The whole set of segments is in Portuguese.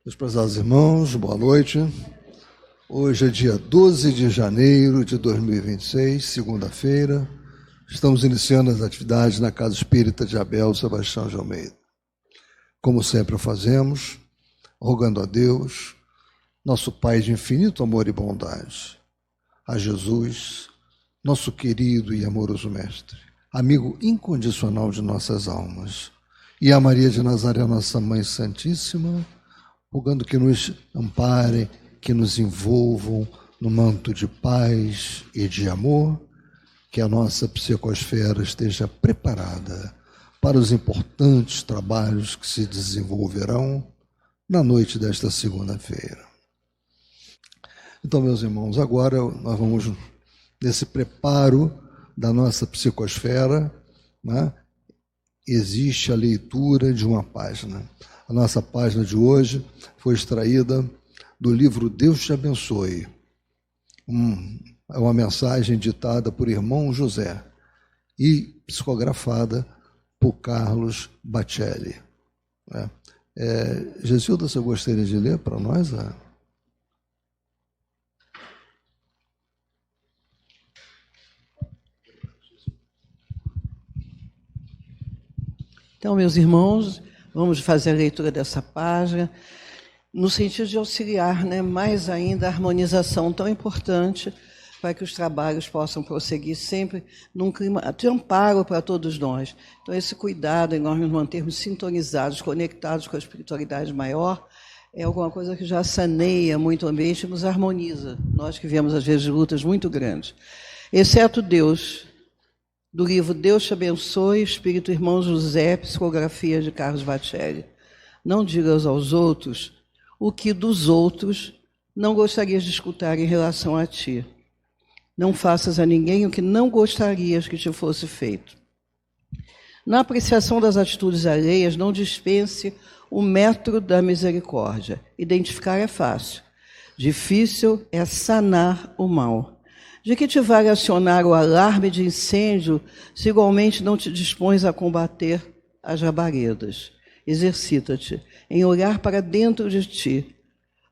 Meus prezados irmãos, boa noite. Hoje é dia 12 de janeiro de 2026, segunda-feira. Estamos iniciando as atividades na Casa Espírita de Abel Sebastião de Almeida. Como sempre o fazemos, rogando a Deus, nosso Pai de infinito amor e bondade, a Jesus, nosso querido e amoroso Mestre, amigo incondicional de nossas almas, e a Maria de Nazaré, nossa Mãe Santíssima, rogando que nos amparem, que nos envolvam no manto de paz e de amor, que a nossa psicosfera esteja preparada para os importantes trabalhos que se desenvolverão na noite desta segunda-feira. Então, meus irmãos, agora nós vamos, nesse preparo da nossa psicosfera, né? Existe a leitura de uma página. A nossa página de hoje foi extraída do livro Deus te abençoe. É uma mensagem ditada por irmão José e psicografada por Carlos Bacelli. Gesilda, você gostaria de ler para nós? Então, meus irmãos, vamos fazer a leitura dessa página, no sentido de auxiliar, mais ainda a harmonização tão importante para que os trabalhos possam prosseguir sempre num clima de amparo para todos nós. Então, esse cuidado em nós nos mantermos sintonizados, conectados com a espiritualidade maior, é alguma coisa que já saneia muito o ambiente e nos harmoniza, nós que viemos, às vezes, de lutas muito grandes. Exceto Deus, do livro Deus te abençoe, Espírito Irmão José, psicografia de Carlos Bacelli. Não digas aos outros o que dos outros não gostarias de escutar em relação a ti. Não faças a ninguém o que não gostarias que te fosse feito. Na apreciação das atitudes alheias, não dispense o metro da misericórdia. Identificar é fácil. Difícil é sanar o mal. De que te vale acionar o alarme de incêndio se igualmente não te dispões a combater as labaredas? Exercita-te em olhar para dentro de ti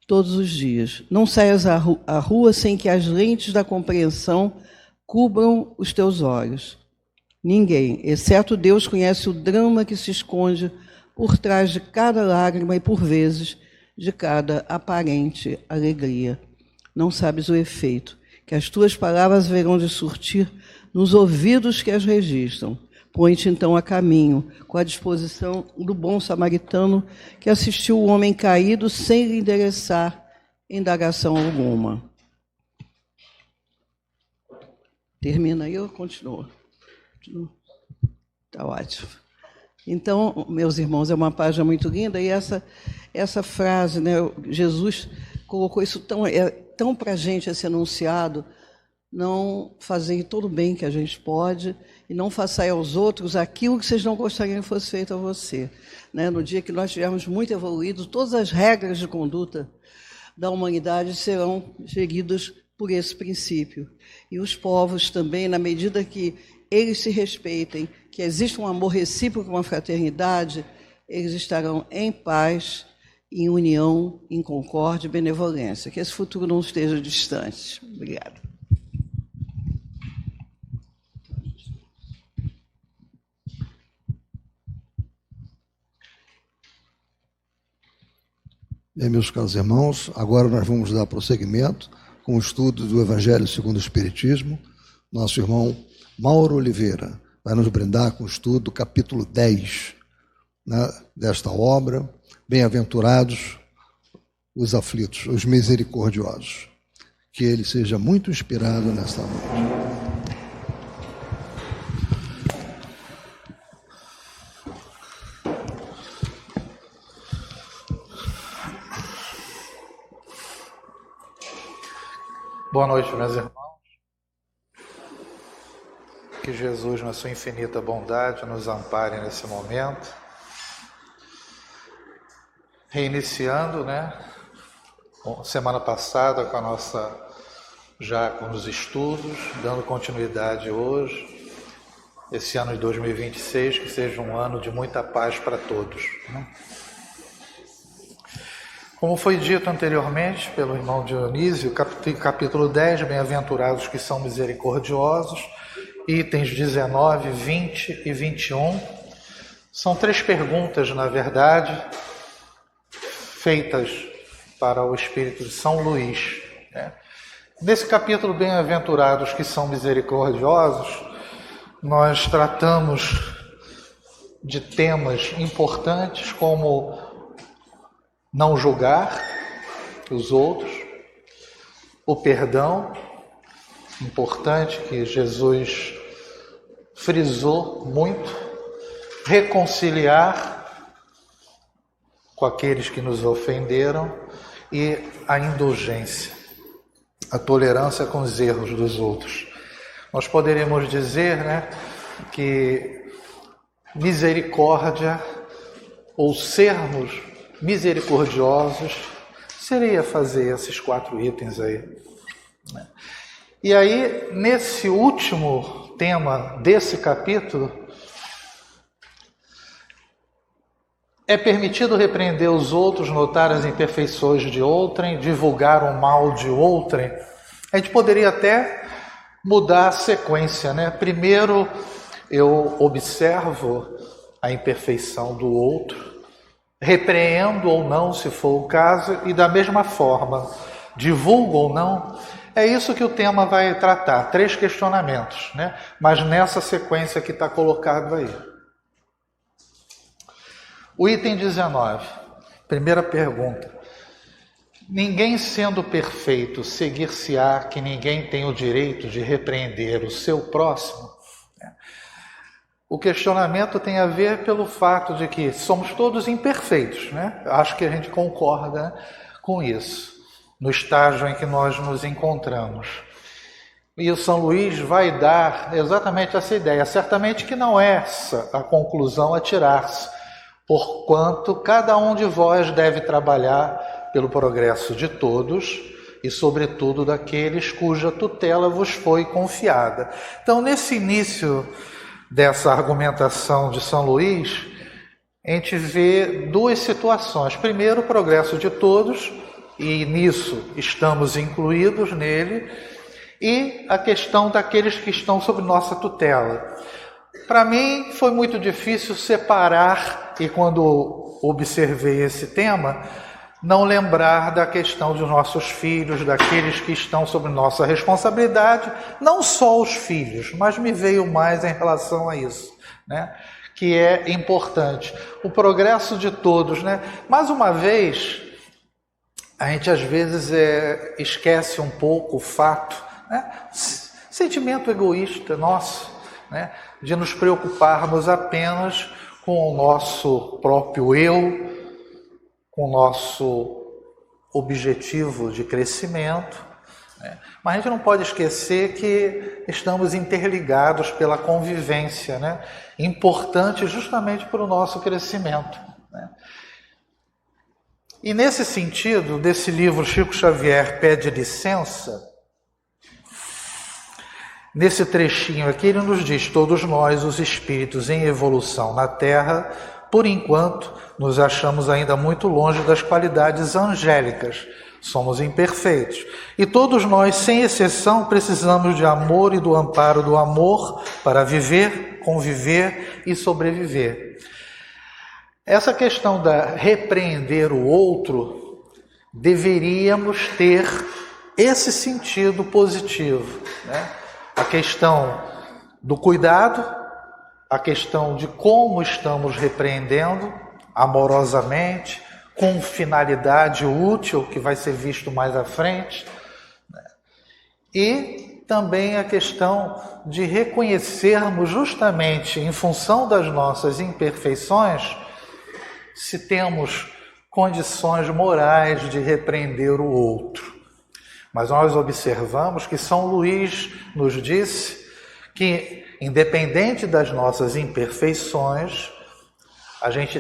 todos os dias. Não saias à rua sem que as lentes da compreensão cubram os teus olhos. Ninguém, exceto Deus, conhece o drama que se esconde por trás de cada lágrima e, por vezes, de cada aparente alegria. Não sabes o efeito que as tuas palavras haverão de surtir nos ouvidos que as registram. Põe-te então a caminho, com a disposição do bom samaritano que assistiu o homem caído sem lhe endereçar indagação alguma. Termina aí ou continua? Está ótimo. Então, meus irmãos, é uma página muito linda, e essa frase, Jesus colocou isso tão para a gente, esse enunciado: não fazei todo o bem que a gente pode e não façai aos outros aquilo que vocês não gostariam que fosse feito a você. No dia que nós estivermos muito evoluídos, todas as regras de conduta da humanidade serão geridas por esse princípio. E os povos também, na medida que eles se respeitem, que exista um amor recíproco, uma fraternidade, eles estarão em paz, em união, em concórdia e benevolência. Que esse futuro não esteja distante. Obrigada. Bem, meus caros irmãos, agora nós vamos dar prosseguimento com o estudo do Evangelho segundo o Espiritismo. Nosso irmão Mauro Oliveira vai nos brindar com o estudo do capítulo 10 desta obra. Bem-aventurados os aflitos, os misericordiosos. Que ele seja muito inspirado nesta noite. Boa noite, meus irmãos. Que Jesus, na sua infinita bondade, nos ampare nesse momento. Reiniciando, semana passada com os estudos, dando continuidade hoje, esse ano de 2026, que seja um ano de muita paz para todos. Como foi dito anteriormente pelo irmão Dionísio, capítulo 10, bem-aventurados que são misericordiosos, itens 19, 20 e 21, são 3 perguntas, na verdade, feitas para o Espírito de São Luís. Nesse capítulo, bem-aventurados que são misericordiosos, nós tratamos de temas importantes como não julgar os outros, o perdão, importante que Jesus frisou muito, reconciliar com aqueles que nos ofenderam e a indulgência, a tolerância com os erros dos outros. Nós poderíamos dizer, que misericórdia ou sermos misericordiosos seria fazer esses 4 itens aí. E aí, nesse último tema desse capítulo, é permitido repreender os outros, notar as imperfeições de outrem, divulgar o mal de outrem. A gente poderia até mudar a sequência, Primeiro eu observo a imperfeição do outro, repreendo ou não, se for o caso, e da mesma forma, divulgo ou não. É isso que o tema vai tratar, 3 questionamentos, mas nessa sequência que está colocado aí. O item 19, primeira pergunta. Ninguém sendo perfeito, seguir-se-á que ninguém tem o direito de repreender o seu próximo? O questionamento tem a ver pelo fato de que somos todos imperfeitos, Acho que a gente concorda com isso, no estágio em que nós nos encontramos. E o São Luís vai dar exatamente essa ideia. Certamente que não é essa a conclusão a tirar-se, porquanto cada um de vós deve trabalhar pelo progresso de todos e, sobretudo, daqueles cuja tutela vos foi confiada. Então, nesse início dessa argumentação de São Luís, a gente vê 2 situações. Primeiro, o progresso de todos, e nisso estamos incluídos nele, e a questão daqueles que estão sob nossa tutela. Para mim, foi muito difícil separar, e quando observei esse tema, não lembrar da questão dos nossos filhos, daqueles que estão sob nossa responsabilidade, não só os filhos, mas me veio mais em relação a isso, que é importante. O progresso de todos, Mais uma vez, a gente às vezes esquece um pouco o fato, sentimento egoísta nosso, de nos preocuparmos apenas com o nosso próprio eu, com o nosso objetivo de crescimento, Mas a gente não pode esquecer que estamos interligados pela convivência, Importante justamente para o nosso crescimento, E nesse sentido, desse livro Chico Xavier Pede Licença, nesse trechinho aqui ele nos diz: todos nós, os espíritos em evolução na Terra, por enquanto, nos achamos ainda muito longe das qualidades angélicas. Somos imperfeitos. E todos nós, sem exceção, precisamos de amor e do amparo do amor para viver, conviver e sobreviver. Essa questão da repreender o outro, deveríamos ter esse sentido positivo, A questão do cuidado, a questão de como estamos repreendendo amorosamente, com finalidade útil, que vai ser visto mais à frente, e também a questão de reconhecermos justamente em função das nossas imperfeições, se temos condições morais de repreender o outro. Mas nós observamos que São Luís nos disse que, independente das nossas imperfeições, a gente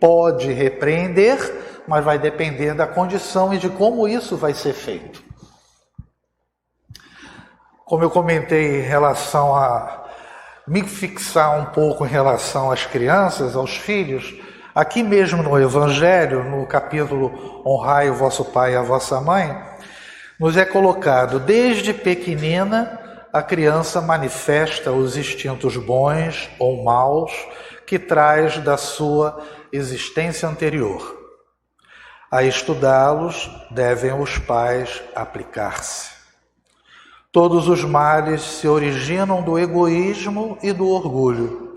pode repreender, mas vai depender da condição e de como isso vai ser feito. Como eu comentei em relação a me fixar um pouco em relação às crianças, aos filhos, Aqui mesmo no Evangelho, no capítulo Honrai o vosso pai e a vossa mãe, nos é colocado, desde pequenina, a criança manifesta os instintos bons ou maus que traz da sua existência anterior. A estudá-los devem os pais aplicar-se. Todos os males se originam do egoísmo e do orgulho.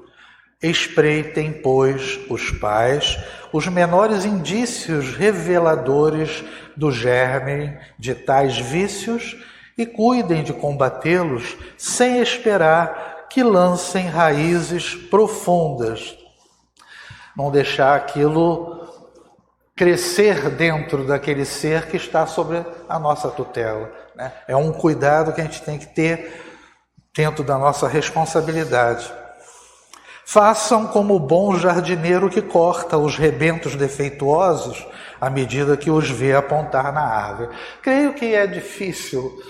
Espreitem, pois, os pais, os menores indícios reveladores do germe de tais vícios e cuidem de combatê-los sem esperar que lancem raízes profundas. Não deixar aquilo crescer dentro daquele ser que está sob a nossa tutela, né? É um cuidado que a gente tem que ter dentro da nossa responsabilidade. Façam como o bom jardineiro que corta os rebentos defeituosos à medida que os vê apontar na árvore. Creio que é difícil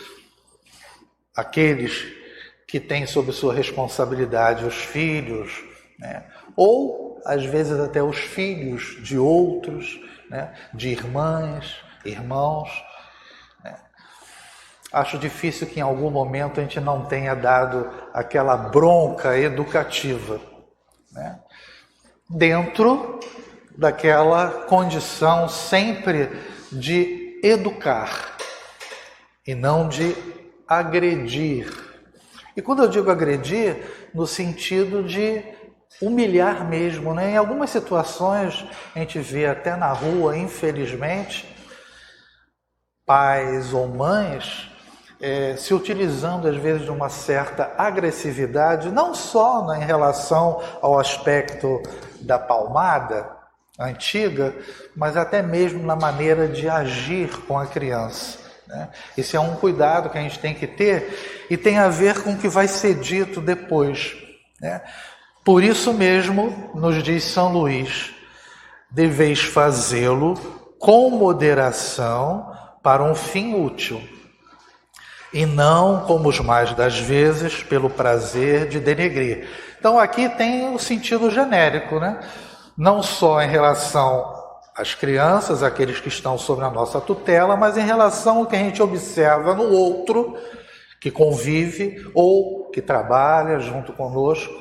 aqueles que têm sob sua responsabilidade os filhos, né? Ou às vezes até os filhos de outros, né? De irmãs, irmãos, né? Acho difícil que em algum momento a gente não tenha dado aquela bronca educativa, né? Dentro daquela condição sempre de educar e não de agredir. E quando eu digo agredir, no sentido de humilhar mesmo, né? Em algumas situações a gente vê até na rua, infelizmente, pais ou mães se utilizando às vezes de uma certa agressividade, não só em relação ao aspecto da palmada antiga, mas até mesmo na maneira de agir com a criança, né? Esse é um cuidado que a gente tem que ter e tem a ver com o que vai ser dito depois, né? Por isso mesmo, nos diz São Luís, deveis fazê-lo com moderação para um fim útil, e não, como os mais das vezes, pelo prazer de denegrir. Então aqui tem o sentido genérico, né? Não só em relação às crianças, aqueles que estão sob a nossa tutela, mas em relação ao que a gente observa no outro, que convive ou que trabalha junto conosco,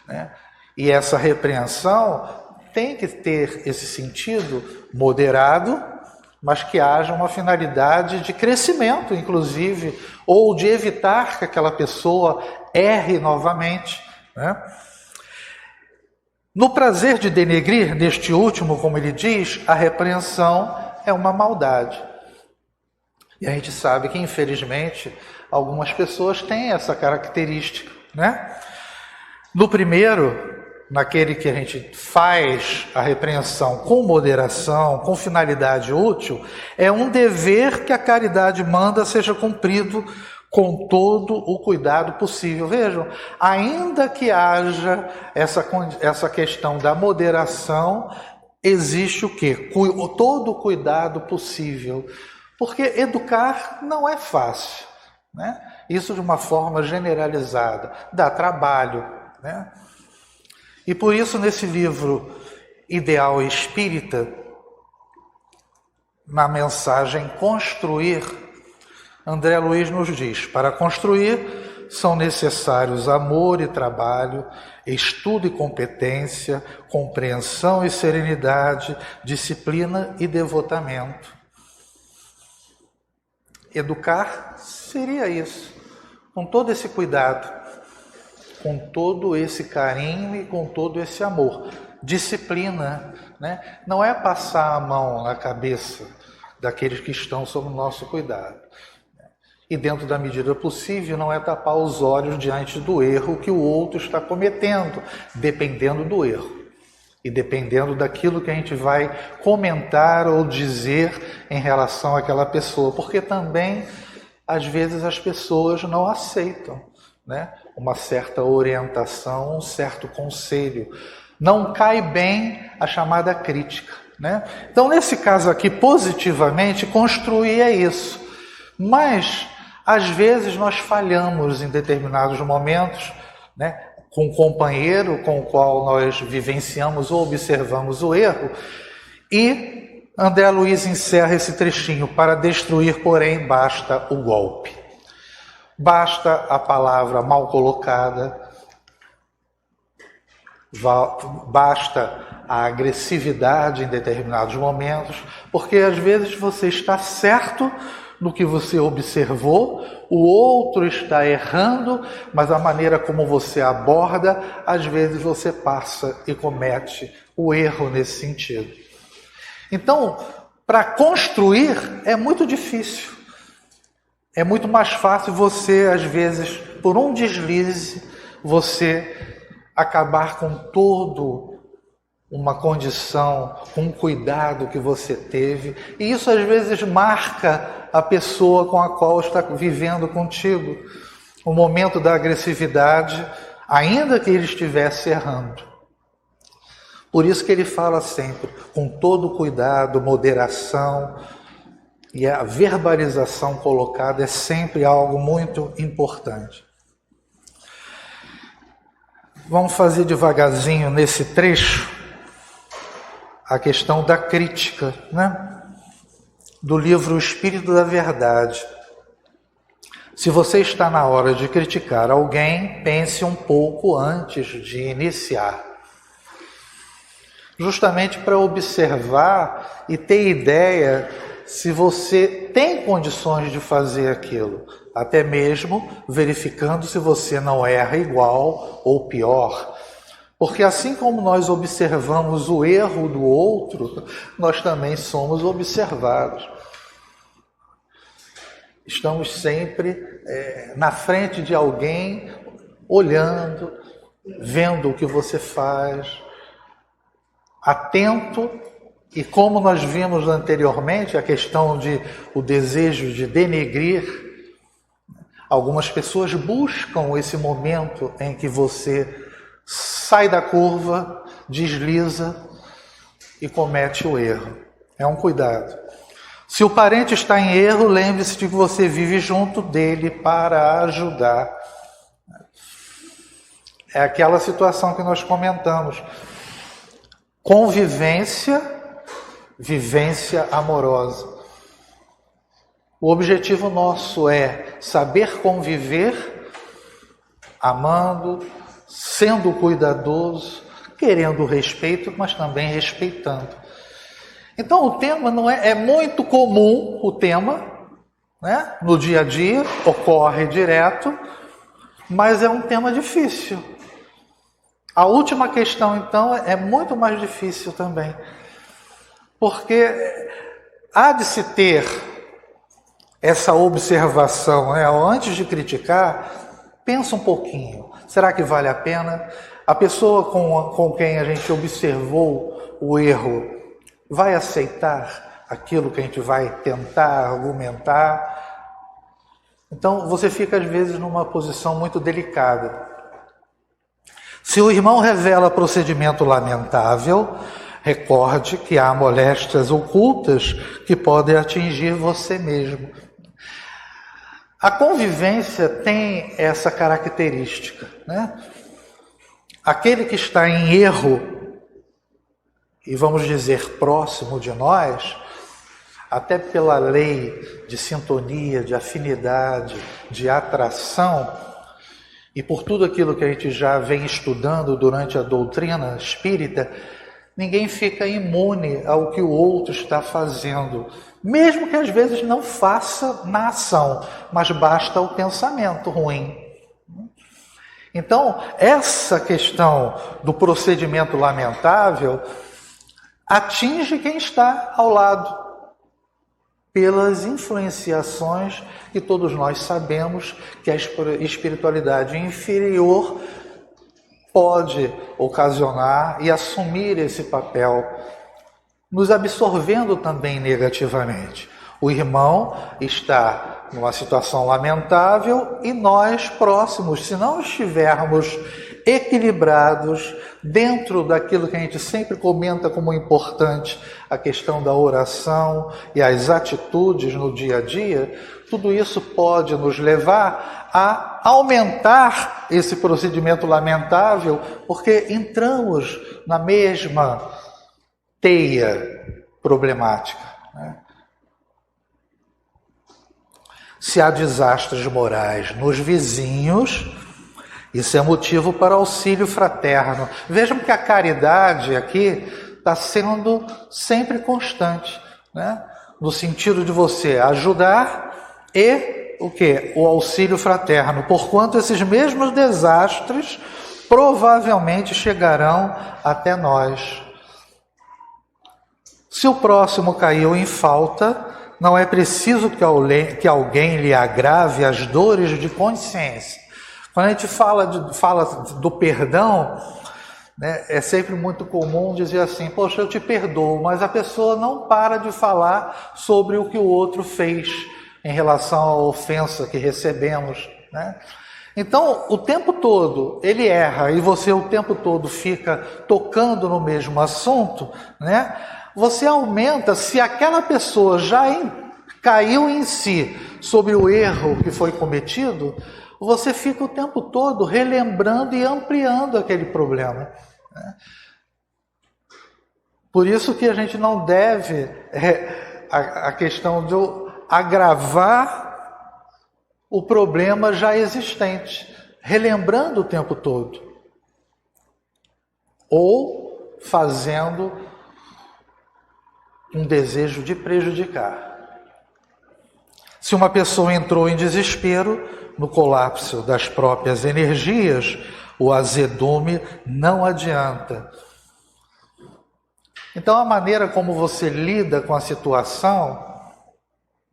né? E essa repreensão tem que ter esse sentido moderado, mas que haja uma finalidade de crescimento, inclusive, ou de evitar que aquela pessoa erre novamente, né? No prazer de denegrir, neste último, como ele diz, a repreensão é uma maldade. E a gente sabe que, infelizmente, algumas pessoas têm essa característica, né? No primeiro, naquele que a gente faz a repreensão com moderação, com finalidade útil, é um dever que a caridade manda seja cumprido com todo o cuidado possível. Vejam, ainda que haja essa questão da moderação, existe o quê? Todo o cuidado possível. Porque educar não é fácil, né? Isso de uma forma generalizada. Dá trabalho, né? E por isso, nesse livro Ideal Espírita, na mensagem Construir, André Luiz nos diz: para construir são necessários amor e trabalho, estudo e competência, compreensão e serenidade, disciplina e devotamento. Educar seria isso, com todo esse cuidado, com todo esse carinho e com todo esse amor. Disciplina, né? Não é passar a mão na cabeça daqueles que estão sob o nosso cuidado. E dentro da medida possível, não é tapar os olhos diante do erro que o outro está cometendo, dependendo do erro. E dependendo daquilo que a gente vai comentar ou dizer em relação àquela pessoa. Porque também, às vezes, as pessoas não aceitam, né? Uma certa orientação, um certo conselho. Não cai bem a chamada crítica, né? Então, nesse caso aqui, positivamente, construir é isso. Mas, às vezes, nós falhamos em determinados momentos, né? com o companheiro com o qual nós vivenciamos ou observamos o erro. E André Luiz encerra esse trechinho: para destruir, porém, basta o golpe. Basta a palavra mal colocada, basta a agressividade em determinados momentos, porque às vezes você está certo no que você observou, o outro está errando, mas a maneira como você aborda, às vezes você passa e comete o erro nesse sentido. Então, para construir é muito difícil. É muito mais fácil você, às vezes, por um deslize, você acabar com todo uma condição, com um cuidado que você teve. E isso, às vezes, marca a pessoa com a qual está vivendo contigo. O momento da agressividade, ainda que ele estivesse errando. Por isso que ele fala sempre, com todo cuidado, moderação, e a verbalização colocada é sempre algo muito importante. Vamos fazer devagarzinho nesse trecho a questão da crítica, né? Do livro O Espírito da Verdade. Se você está na hora de criticar alguém, pense um pouco antes de iniciar. Justamente para observar e ter ideia se você tem condições de fazer aquilo, até mesmo verificando se você não erra igual ou pior. Porque assim como nós observamos o erro do outro, nós também somos observados. Estamos sempre na frente de alguém, olhando, vendo o que você faz, atento. E como nós vimos anteriormente, a questão de o desejo de denegrir, algumas pessoas buscam esse momento em que você sai da curva, desliza e comete o erro. É um cuidado. Se o parente está em erro, lembre-se de que você vive junto dele para ajudar. É aquela situação que nós comentamos. Convivência, vivência amorosa. O objetivo nosso é saber conviver, amando, sendo cuidadoso, querendo respeito, mas também respeitando. Então o tema não é muito comum, o tema, né? No dia a dia, ocorre direto, mas é um tema difícil. A última questão, então, é muito mais difícil também. Porque há de se ter essa observação, né? Antes de criticar, pensa um pouquinho. Será que vale a pena? A pessoa com quem a gente observou o erro vai aceitar aquilo que a gente vai tentar argumentar? Então, você fica, às vezes, numa posição muito delicada. Se o irmão revela procedimento lamentável, recorde que há moléstias ocultas que podem atingir você mesmo. A convivência tem essa característica, né? Aquele que está em erro, e vamos dizer próximo de nós, até pela lei de sintonia, de afinidade, de atração, e por tudo aquilo que a gente já vem estudando durante a doutrina espírita, ninguém fica imune ao que o outro está fazendo, mesmo que às vezes não faça na ação, mas basta o pensamento ruim. Então, essa questão do procedimento lamentável atinge quem está ao lado, pelas influenciações que todos nós sabemos que a espiritualidade inferior pode ocasionar e assumir esse papel, nos absorvendo também negativamente. O irmão está numa situação lamentável e nós próximos, se não estivermos equilibrados, dentro daquilo que a gente sempre comenta como importante, a questão da oração e as atitudes no dia a dia, tudo isso pode nos levar a aumentar esse procedimento lamentável, porque entramos na mesma teia problemática, né? Se há desastres morais nos vizinhos, isso é motivo para auxílio fraterno. Vejam que a caridade aqui está sendo sempre constante, né? No sentido de você ajudar e o quê? O auxílio fraterno, porquanto esses mesmos desastres provavelmente chegarão até nós. Se o próximo caiu em falta, não é preciso que alguém lhe agrave as dores de consciência. Quando a gente fala do perdão, né, é sempre muito comum dizer assim, poxa, eu te perdoo, mas a pessoa não para de falar sobre o que o outro fez em relação à ofensa que recebemos, né? Então, o tempo todo ele erra e você o tempo todo fica tocando no mesmo assunto, né? Você aumenta, se aquela pessoa já caiu em si sobre o erro que foi cometido, você fica o tempo todo relembrando e ampliando aquele problema, né? Por isso que a gente não deve a questão de agravar o problema já existente, relembrando o tempo todo, ou fazendo um desejo de prejudicar. Se uma pessoa entrou em desespero, no colapso das próprias energias, o azedume não adianta. Então a maneira como você lida com a situação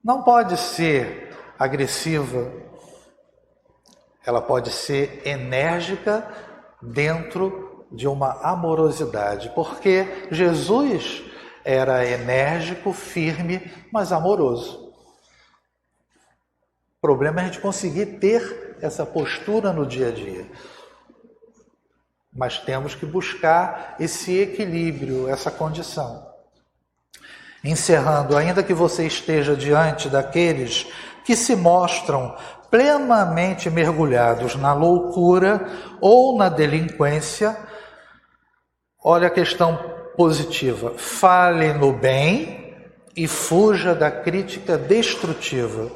não pode ser agressiva, ela pode ser enérgica dentro de uma amorosidade, porque Jesus era enérgico, firme, mas amoroso. O problema é a gente conseguir ter essa postura no dia a dia. Mas temos que buscar esse equilíbrio, essa condição. Encerrando, ainda que você esteja diante daqueles que se mostram plenamente mergulhados na loucura ou na delinquência, olha a questão positiva. Fale no bem e fuja da crítica destrutiva,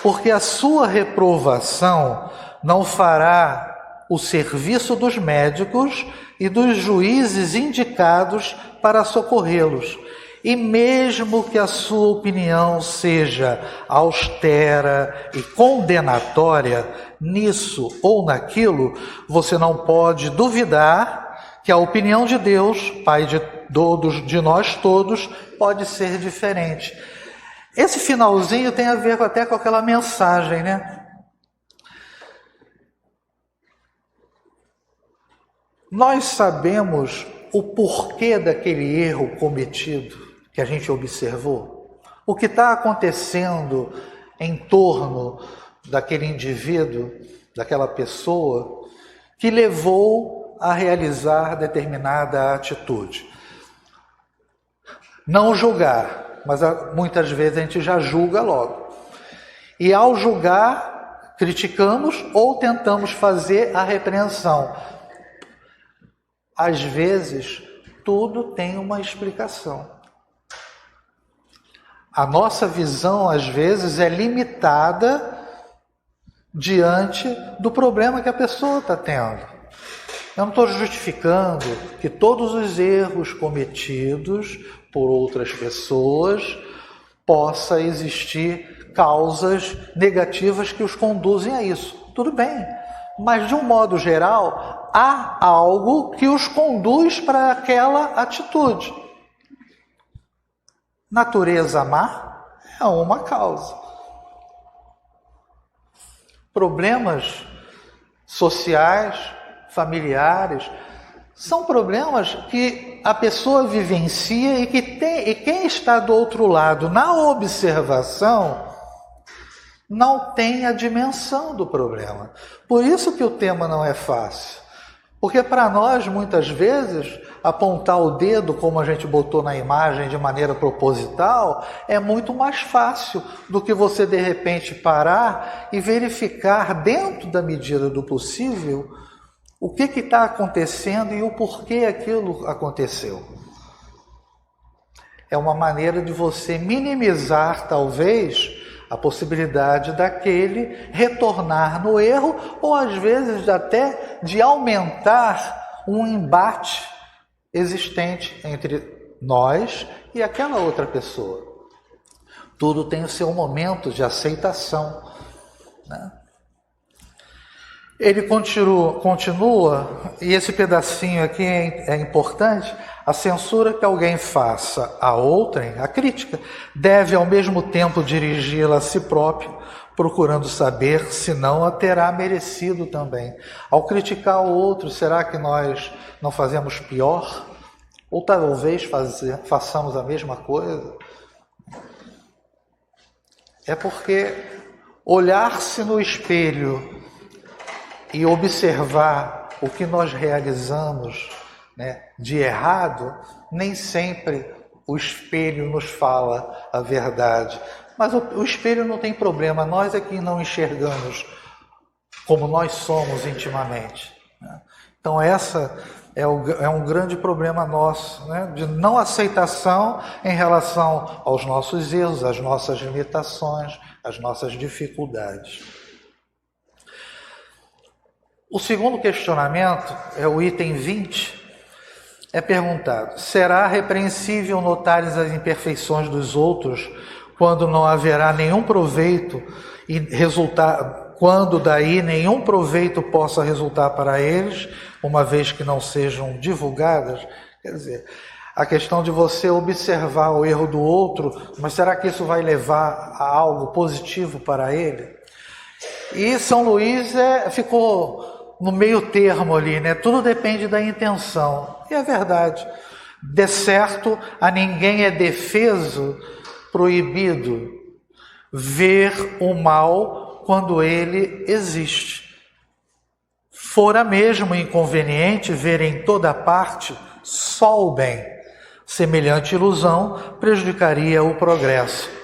porque a sua reprovação não fará o serviço dos médicos e dos juízes indicados para socorrê-los. E mesmo que a sua opinião seja austera e condenatória nisso ou naquilo, você não pode duvidar que a opinião de Deus, Pai de nós todos, pode ser diferente. Esse finalzinho tem a ver até com aquela mensagem, né? Nós sabemos o porquê daquele erro cometido que a gente observou, o que está acontecendo em torno daquele indivíduo, daquela pessoa que levou a realizar determinada atitude. Não julgar, mas muitas vezes a gente já julga logo. E ao julgar, criticamos ou tentamos fazer a repreensão. Às vezes, tudo tem uma explicação. A nossa visão, às vezes, é limitada diante do problema que a pessoa está tendo. Eu não estou justificando que todos os erros cometidos por outras pessoas possa existir causas negativas que os conduzem a isso. Tudo bem, mas de um modo geral, há algo que os conduz para aquela atitude. Natureza má é uma causa. Problemas sociais, familiares, são problemas que a pessoa vivencia e quem está do outro lado na observação não tem a dimensão do problema. Por isso que o tema não é fácil. Porque para nós, muitas vezes, apontar o dedo, como a gente botou na imagem de maneira proposital, é muito mais fácil do que você, de repente, parar e verificar, dentro da medida do possível, o que está acontecendo e o porquê aquilo aconteceu. É uma maneira de você minimizar, talvez, a possibilidade daquele retornar no erro, ou às vezes até de aumentar um embate existente entre nós e aquela outra pessoa. Tudo tem o seu momento de aceitação, né? Ele continua, e esse pedacinho aqui é importante: a censura que alguém faça a outrem, a crítica, deve ao mesmo tempo dirigi-la a si próprio, procurando saber se não a terá merecido também. Ao criticar o outro, será que nós não fazemos pior? Ou talvez façamos a mesma coisa? É porque olhar-se no espelho e observar o que nós realizamos, né, de errado, nem sempre o espelho nos fala a verdade. Mas o espelho não tem problema, nós é que não enxergamos como nós somos intimamente, né? Então essa é um grande problema nosso, né, de não aceitação em relação aos nossos erros, às nossas limitações, às nossas dificuldades. O segundo questionamento, é o item 20, é perguntado: será repreensível notares as imperfeições dos outros quando não haverá nenhum proveito e quando daí nenhum proveito possa resultar para eles, uma vez que não sejam divulgadas? Quer dizer, a questão de você observar o erro do outro, mas será que isso vai levar a algo positivo para ele? E São Luís ficou no meio termo ali, né? Tudo depende da intenção. E é verdade. De certo, a ninguém é defeso, proibido, ver o mal quando ele existe. Fora mesmo inconveniente ver em toda parte só o bem. Semelhante ilusão prejudicaria o progresso.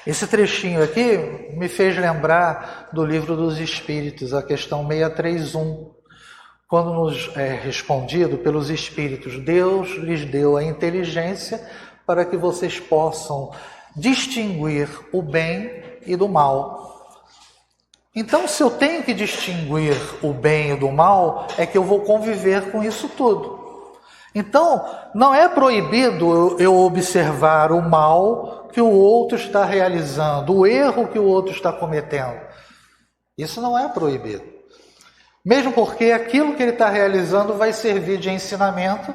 Esse trechinho aqui me fez lembrar do Livro dos Espíritos, a questão 631, quando nos é respondido pelos Espíritos: Deus lhes deu a inteligência para que vocês possam distinguir o bem e do mal. Então, se eu tenho que distinguir o bem e do mal, é que eu vou conviver com isso tudo. Então, não é proibido eu observar o mal que o outro está realizando, o erro que o outro está cometendo. Isso não é proibido. Mesmo porque aquilo que ele está realizando vai servir de ensinamento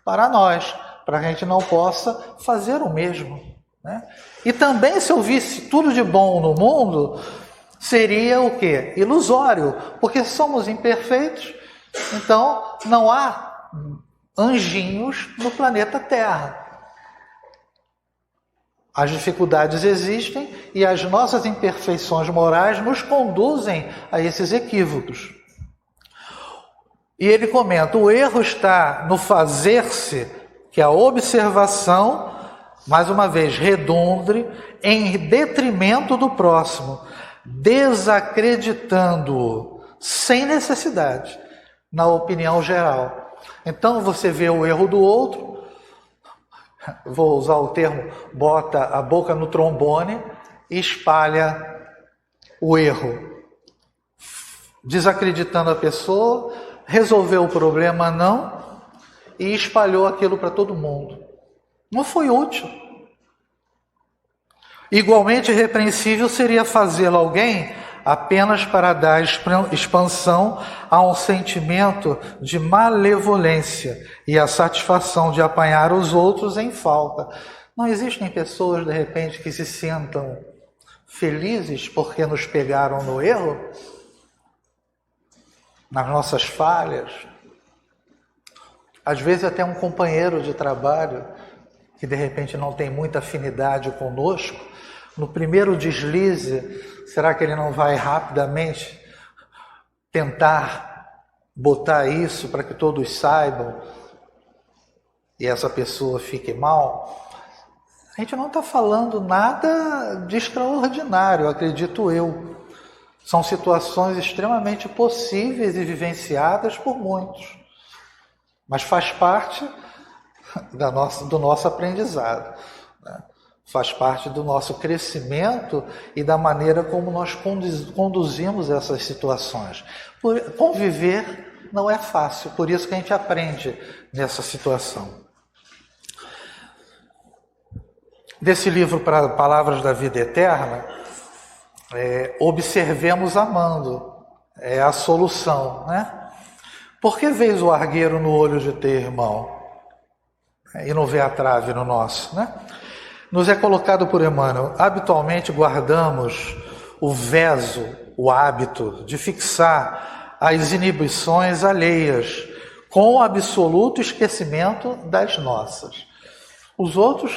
para nós, para que a gente não possa fazer o mesmo, né? E também, se eu visse tudo de bom no mundo, seria o quê? Ilusório, porque somos imperfeitos, então não há anjinhos no planeta Terra. As dificuldades existem e as nossas imperfeições morais nos conduzem a esses equívocos. E ele comenta: o erro está no fazer-se que a observação, mais uma vez, redunde em detrimento do próximo, desacreditando-o sem necessidade, na opinião geral. Então você vê o erro do outro, vou usar o termo, bota a boca no trombone e espalha o erro, desacreditando a pessoa, resolveu o problema não, e espalhou aquilo para todo mundo. Não foi útil. Igualmente repreensível seria fazê-lo alguém apenas para dar expansão a um sentimento de malevolência e a satisfação de apanhar os outros em falta. Não existem pessoas, de repente, que se sintam felizes porque nos pegaram no erro, nas nossas falhas? Às vezes até um companheiro de trabalho que de repente não tem muita afinidade conosco, no primeiro deslize, será que ele não vai rapidamente tentar botar isso para que todos saibam e essa pessoa fique mal, a gente não está falando nada de extraordinário, acredito eu. São situações extremamente possíveis e vivenciadas por muitos, mas faz parte do nosso aprendizado, né? Faz parte do nosso crescimento e da maneira como nós conduzimos essas situações. Conviver não é fácil, por isso que a gente aprende nessa situação. Desse livro para Palavras da Vida Eterna, observemos amando, é a solução, né? Por que vês o argueiro no olho de teu irmão e não vê a trave no nosso, né? Nos é colocado por Emmanuel, habitualmente guardamos o veso, o hábito de fixar as inibições alheias, com o absoluto esquecimento das nossas. Os outros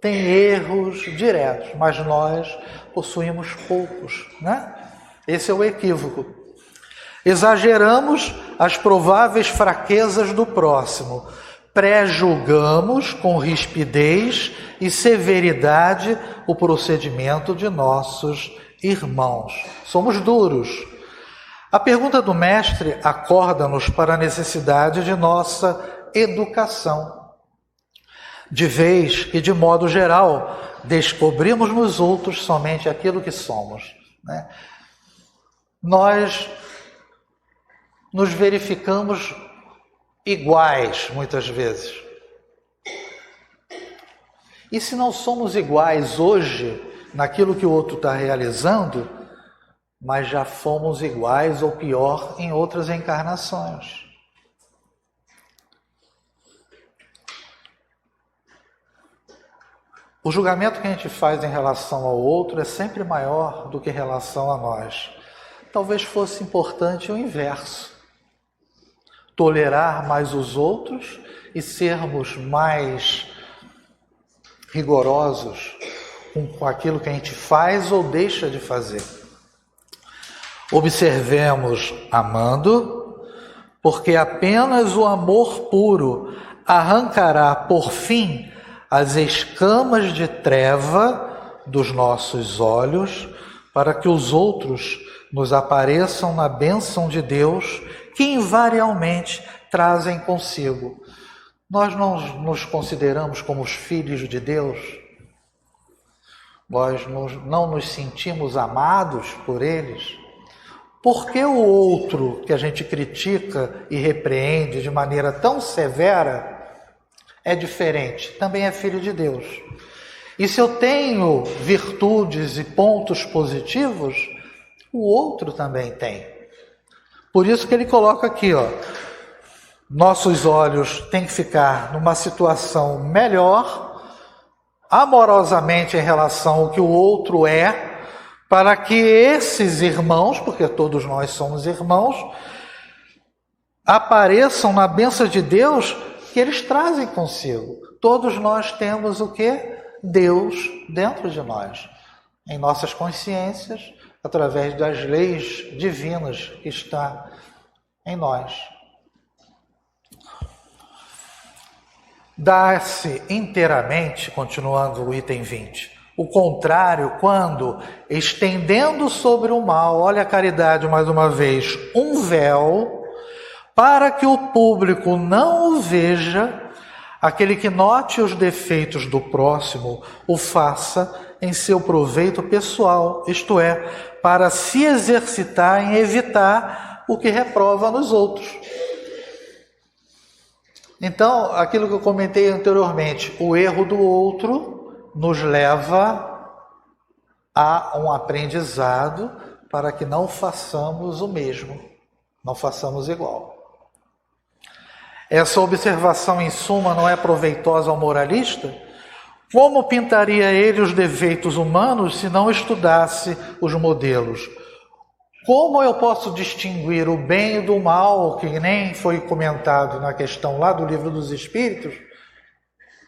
têm erros diretos, mas nós possuímos poucos, né? Esse é o equívoco. Exageramos as prováveis fraquezas do próximo, pré-julgamos com rispidez e severidade o procedimento de nossos irmãos. Somos duros. A pergunta do mestre acorda-nos para a necessidade de nossa educação. De vez que, de modo geral, descobrimos nos outros somente aquilo que somos, né? Nós nos verificamos iguais, muitas vezes. E se não somos iguais hoje naquilo que o outro está realizando, mas já fomos iguais ou pior em outras encarnações. O julgamento que a gente faz em relação ao outro é sempre maior do que em relação a nós. Talvez fosse importante o inverso. Tolerar mais os outros e sermos mais rigorosos com aquilo que a gente faz ou deixa de fazer. Observemos amando, porque apenas o amor puro arrancará por fim as escamas de treva dos nossos olhos, para que os outros nos apareçam na bênção de Deus, que invariavelmente trazem consigo. Nós não nos consideramos como os filhos de Deus? Nós não nos sentimos amados por eles? Por que o outro que a gente critica e repreende de maneira tão severa é diferente? Também é filho de Deus. E se eu tenho virtudes e pontos positivos, o outro também tem. Por isso que ele coloca aqui, nossos olhos têm que ficar numa situação melhor, amorosamente em relação ao que o outro é, para que esses irmãos, porque todos nós somos irmãos, apareçam na bênção de Deus que eles trazem consigo. Todos nós temos o quê? Deus dentro de nós, em nossas consciências, através das leis divinas que está em nós. Dá-se inteiramente, continuando o item 20, o contrário quando, estendendo sobre o mal, olha a caridade mais uma vez, um véu, para que o público não o veja, aquele que note os defeitos do próximo, o faça em seu proveito pessoal, isto é, para se exercitar em evitar o que reprova nos outros. Então, aquilo que eu comentei anteriormente, o erro do outro nos leva a um aprendizado para que não façamos o mesmo, não façamos igual. Essa observação, em suma, não é proveitosa ao moralista? Como pintaria ele os defeitos humanos se não estudasse os modelos? Como eu posso distinguir o bem do mal, que nem foi comentado na questão lá do Livro dos Espíritos,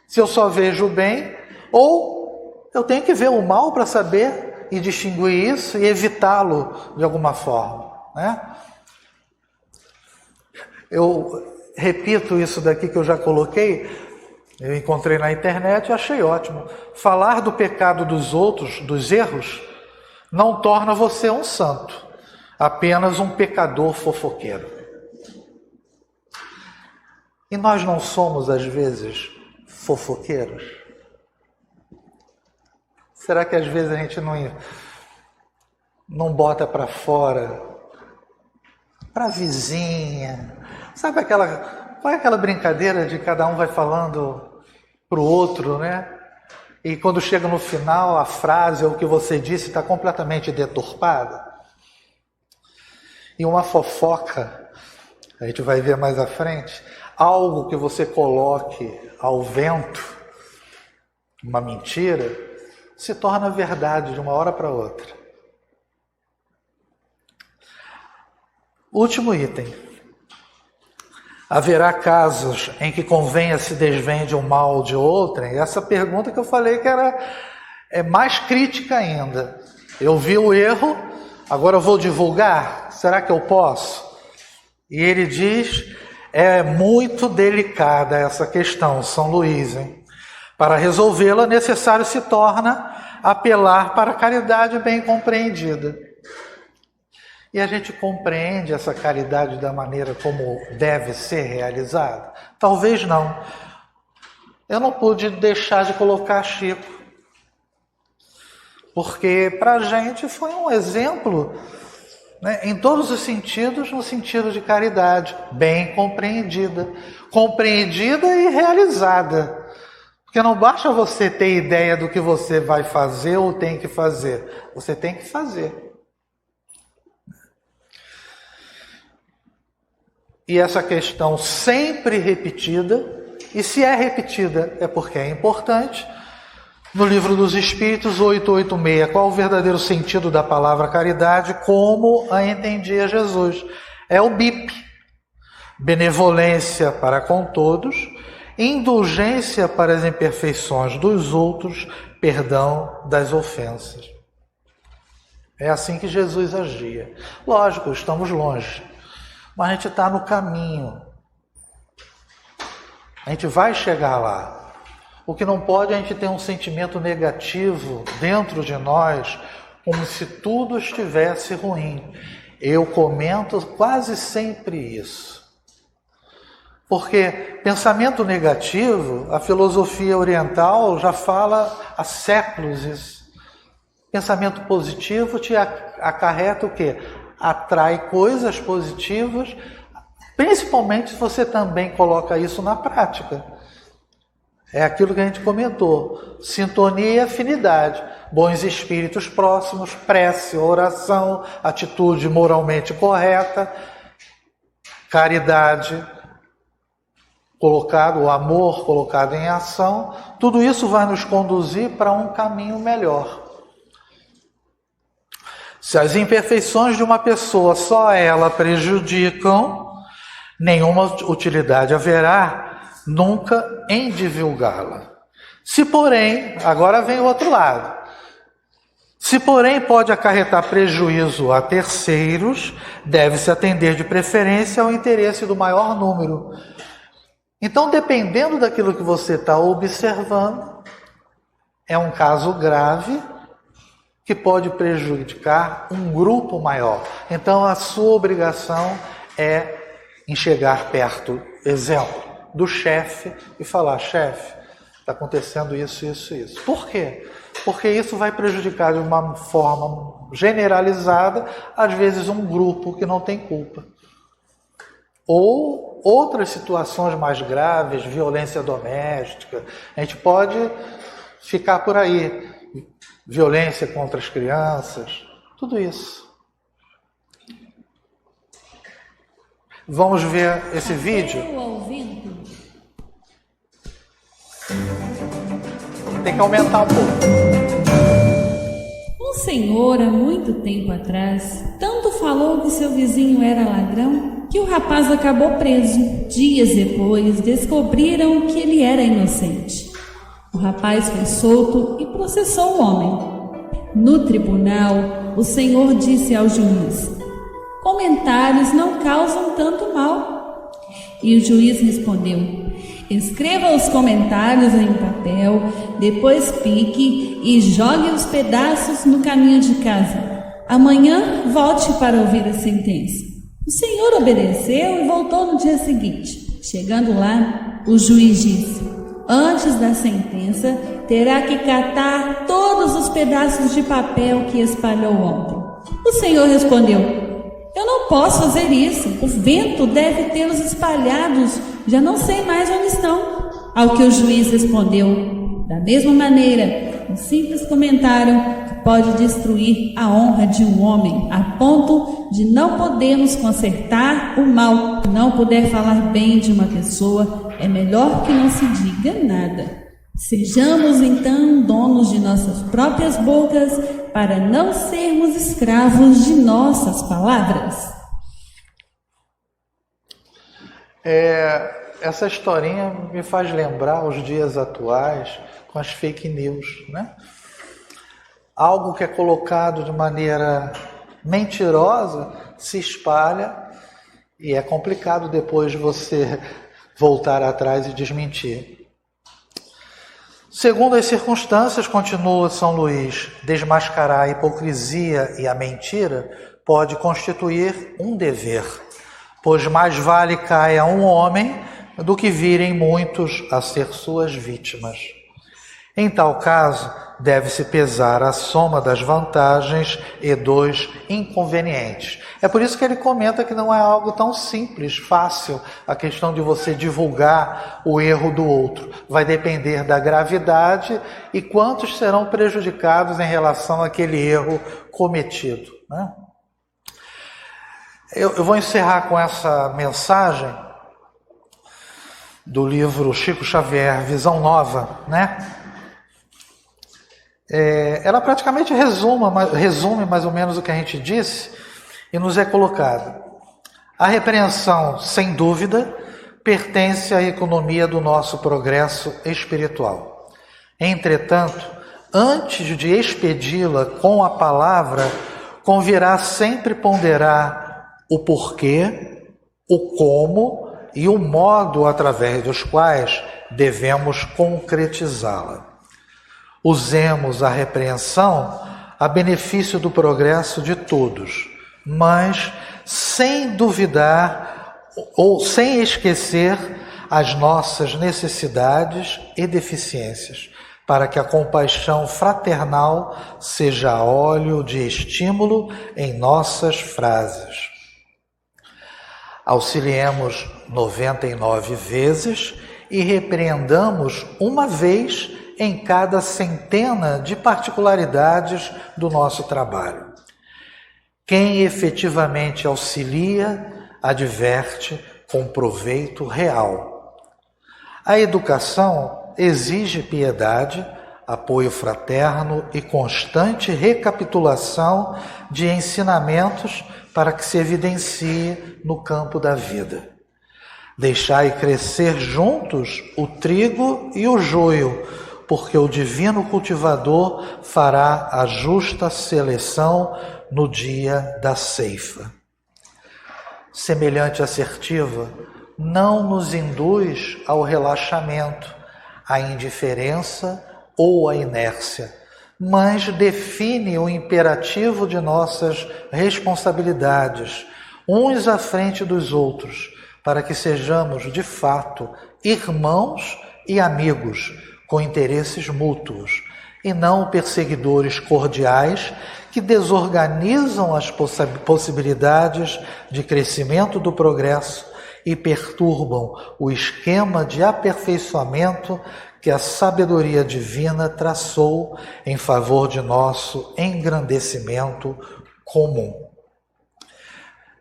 se eu só vejo o bem? Ou eu tenho que ver o mal para saber e distinguir isso e evitá-lo de alguma forma, né? Eu repito isso daqui que eu já coloquei, eu encontrei na internet e achei ótimo. Falar do pecado dos outros, dos erros, não torna você um santo, apenas um pecador fofoqueiro. E nós não somos, às vezes, fofoqueiros? Será que às vezes a gente não bota para fora, para a vizinha? Sabe aquela brincadeira de cada um vai falando para o outro, né? E quando chega no final, a frase ou o que você disse está completamente deturpada? E uma fofoca, a gente vai ver mais à frente, algo que você coloque ao vento, uma mentira, se torna verdade de uma hora para outra. Último item. Haverá casos em que convenha se desvende o mal de outrem? Essa pergunta que eu falei que é mais crítica ainda. Eu vi o erro, agora eu vou divulgar? Será que eu posso? E ele diz, é muito delicada essa questão, São Luís, hein? Para resolvê-la, necessário se torna apelar para a caridade bem compreendida. E a gente compreende essa caridade da maneira como deve ser realizada? Talvez não. Eu não pude deixar de colocar Chico, porque para a gente foi um exemplo, né, em todos os sentidos, no sentido de caridade, bem compreendida e realizada. Porque não basta você ter ideia do que você vai fazer ou tem que fazer, você tem que fazer. E essa questão sempre repetida, e se é repetida é porque é importante. No Livro dos Espíritos 886, qual o verdadeiro sentido da palavra caridade, como a entendia Jesus? É o BIP, benevolência para com todos, indulgência para as imperfeições dos outros, perdão das ofensas. É assim que Jesus agia. Lógico, estamos longe, mas a gente está no caminho. A gente vai chegar lá. O que não pode é a gente ter um sentimento negativo dentro de nós, como se tudo estivesse ruim. Eu comento quase sempre isso. Porque pensamento negativo, a filosofia oriental já fala há séculos isso. Pensamento positivo te acarreta o quê? Atrai coisas positivas, principalmente se você também coloca isso na prática. É aquilo que a gente comentou, sintonia e afinidade, bons espíritos próximos, prece, oração, atitude moralmente correta, caridade, o amor colocado em ação, tudo isso vai nos conduzir para um caminho melhor. Se as imperfeições de uma pessoa só ela prejudicam, nenhuma utilidade haverá nunca em divulgá-la. Se porém, agora vem o outro lado, se porém pode acarretar prejuízo a terceiros, deve-se atender de preferência ao interesse do maior número. Então, dependendo daquilo que você está observando, é um caso grave que pode prejudicar um grupo maior. Então, a sua obrigação é chegar perto, exemplo, do chefe e falar: chefe, está acontecendo isso, isso, isso. Por quê? Porque isso vai prejudicar de uma forma generalizada, às vezes um grupo que não tem culpa. Ou outras situações mais graves, violência doméstica, a gente pode ficar por aí, violência contra as crianças, tudo isso. Vamos ver esse vídeo? Tem que aumentar um pouco. Um senhor, há muito tempo atrás, tanto falou que seu vizinho era ladrão, que o rapaz acabou preso. Dias depois, descobriram que ele era inocente. O rapaz foi solto e processou o homem. No tribunal, o senhor disse ao juiz: comentários não causam tanto mal. E o juiz respondeu: escreva os comentários em papel, depois pique e jogue os pedaços no caminho de casa. Amanhã volte para ouvir a sentença. O senhor obedeceu e voltou no dia seguinte. Chegando lá, o juiz disse: antes da sentença, terá que catar todos os pedaços de papel que espalhou ontem. O senhor respondeu: eu não posso fazer isso. O vento deve tê-los espalhados. Já não sei mais onde estão. Ao que o juiz respondeu: da mesma maneira, um simples comentário pode destruir a honra de um homem, a ponto de não podermos consertar o mal. Não puder falar bem de uma pessoa, é melhor que não se diga nada. Sejamos então donos de nossas próprias bocas, para não sermos escravos de nossas palavras. Essa historinha me faz lembrar os dias atuais com as fake news, né? Algo que é colocado de maneira mentirosa se espalha e é complicado depois de você voltar atrás e desmentir. Segundo as circunstâncias, continua São Luís, desmascarar a hipocrisia e a mentira pode constituir um dever, pois mais vale caia um homem do que virem muitos a ser suas vítimas. Em tal caso, deve-se pesar a soma das vantagens e dos inconvenientes. É por isso que ele comenta que não é algo tão simples, fácil, a questão de você divulgar o erro do outro. Vai depender da gravidade e quantos serão prejudicados em relação àquele erro cometido, né? Eu vou encerrar com essa mensagem do livro Chico Xavier, Visão Nova, né? Ela praticamente resume mais ou menos o que a gente disse e nos é colocado. A repreensão, sem dúvida, pertence à economia do nosso progresso espiritual. Entretanto, antes de expedi-la com a palavra, convirá sempre ponderar o porquê, o como e o modo através dos quais devemos concretizá-la. Usemos a repreensão a benefício do progresso de todos, mas sem duvidar ou sem esquecer as nossas necessidades e deficiências, para que a compaixão fraternal seja óleo de estímulo em nossas frases. Auxiliemos 99 vezes e repreendamos uma vez em cada centena de particularidades do nosso trabalho. Quem efetivamente auxilia, adverte com proveito real. A educação exige piedade, apoio fraterno e constante recapitulação de ensinamentos para que se evidencie no campo da vida. Deixai crescer juntos o trigo e o joio, porque o divino cultivador fará a justa seleção no dia da ceifa. Semelhante assertiva não nos induz ao relaxamento, à indiferença ou à inércia, mas define o imperativo de nossas responsabilidades, uns à frente dos outros, para que sejamos, de fato, irmãos e amigos, com interesses mútuos, e não perseguidores cordiais que desorganizam as possibilidades de crescimento do progresso e perturbam o esquema de aperfeiçoamento que a sabedoria divina traçou em favor de nosso engrandecimento comum.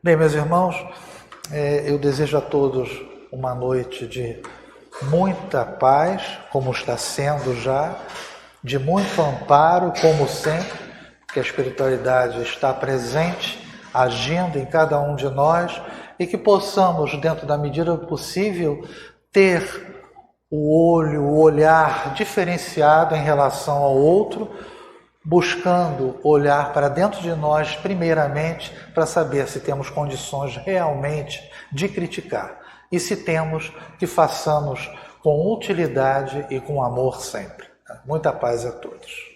Bem, meus irmãos, eu desejo a todos uma noite de muita paz, como está sendo já, de muito amparo, como sempre, que a espiritualidade está presente, agindo em cada um de nós, e que possamos, dentro da medida possível, ter o olhar diferenciado em relação ao outro, buscando olhar para dentro de nós primeiramente para saber se temos condições realmente de criticar. E se temos, que façamos com utilidade e com amor sempre. Muita paz a todos.